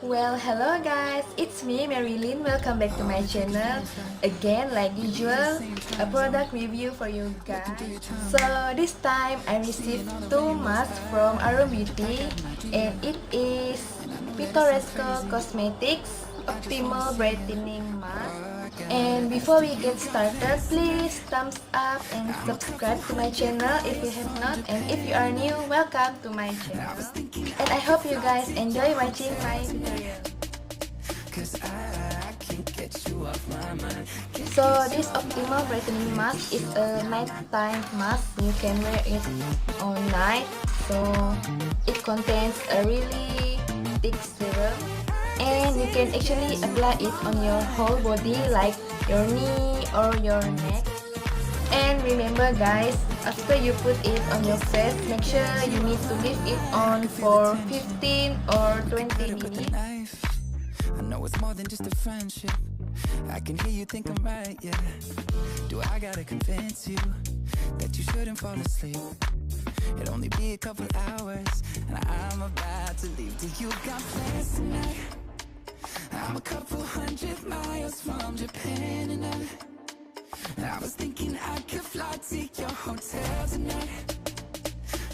Well, hello guys, it's me Marilyn. Welcome back to my channel. Again, like usual, a product review for you guys. So this time I received two masks from Arum Beauty, and it is Pitoresco Cosmetics Optimal Brightening Mask. And before we get started, please thumbs up and subscribe to my channel if you have not, and if you are new, welcome to my channel. And I hope you guys enjoy watching my tutorial. So this Optimal Brightening Mask is a nighttime mask. You can wear it all night. So it contains a really thick serum, and you can actually apply it on your whole body, like your knee or your neck. And remember guys, after you put it on your face, make sure you need to leave it on for 15 or 20 minutes. I know it's more than just a friendship. I can hear you think I'm right, yeah. Do I gotta convince you that you shouldn't fall asleep? It'll only be a couple hours and I'm about to leave. Do you got plans tonight? I'm a couple 100 miles from Japan, and I was thinking I could fly to your hotel tonight.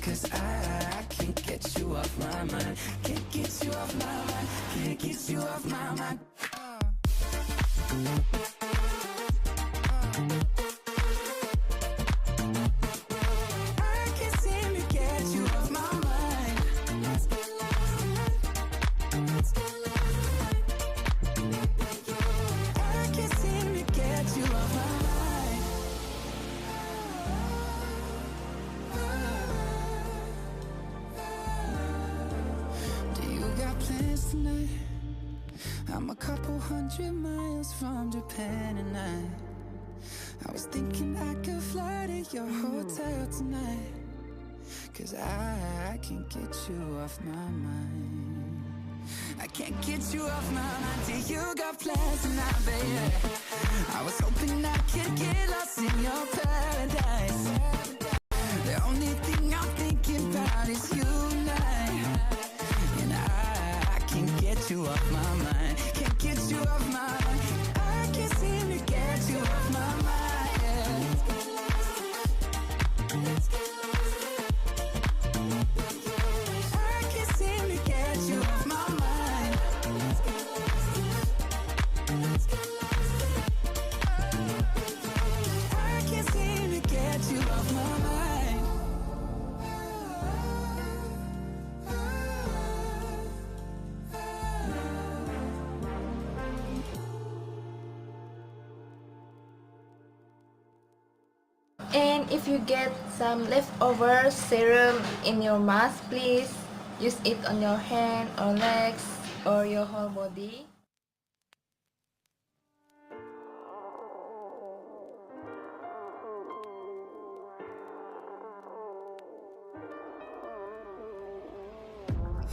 Cause I can't get you off my mind. Can't get you off my mind. Can't get you off my mind. I can't seem to get you off my mind. Let's get lost. Let's get lost. I can't seem to get you off my mind. Do you got plans tonight? I'm a couple 100 miles from Japan, and I was thinking I could fly to your hotel tonight. Cause I can't get you off my mind. I can't get you off my mind. Do you got plans tonight, baby? I was hoping I could get lost in your paradise. The only thing I'm thinking about is you and I can't get you off my mind. Can't get you off my mind. I can't seem to get you off my mind, yeah. Let's get lost. I can't seem to get you off my mind. Let's get lost. I can't seem to get you off my mind. And if you get some leftover serum in your mask, please use it on your hand or legs or your whole body.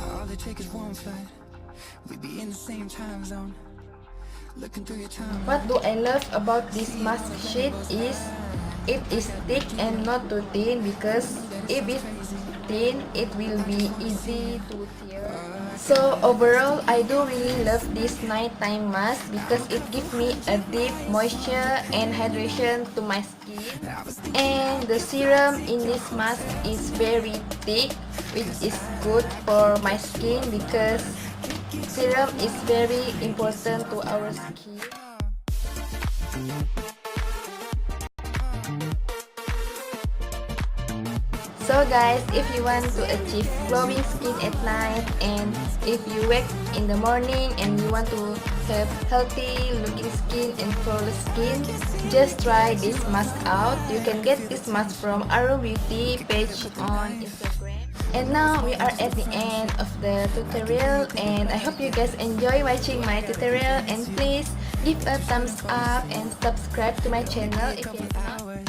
All it takes is one flight. We be in the same time zone. Looking through your time. What do I love about this mask sheet is it is thick and not too thin, because if it's thin it will be easy to tear. So overall, I do really love this nighttime mask because it gives me a deep moisture and hydration to my skin. And the serum in this mask is very thick, which is good for my skin because serum is very important to our skin. So guys, if you want to achieve glowing skin at night, and if you wake in the morning and you want to have healthy looking skin and flawless skin, just try this mask out. You can get this mask from Arum Beauty page on Instagram. And now we are at the end of the tutorial, and I hope you guys enjoy watching my tutorial, and please give a thumbs up and subscribe to my channel if you have not.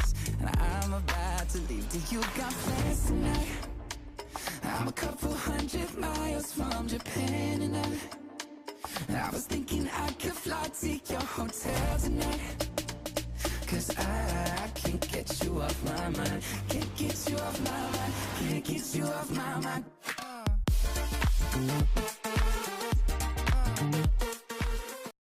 Do you got plans tonight? I'm a couple 100 miles from Japan, and I was thinking I could fly to your hotel tonight. Cause I can't get you off my mind. Can't get you off my mind. Can't get you off my mind.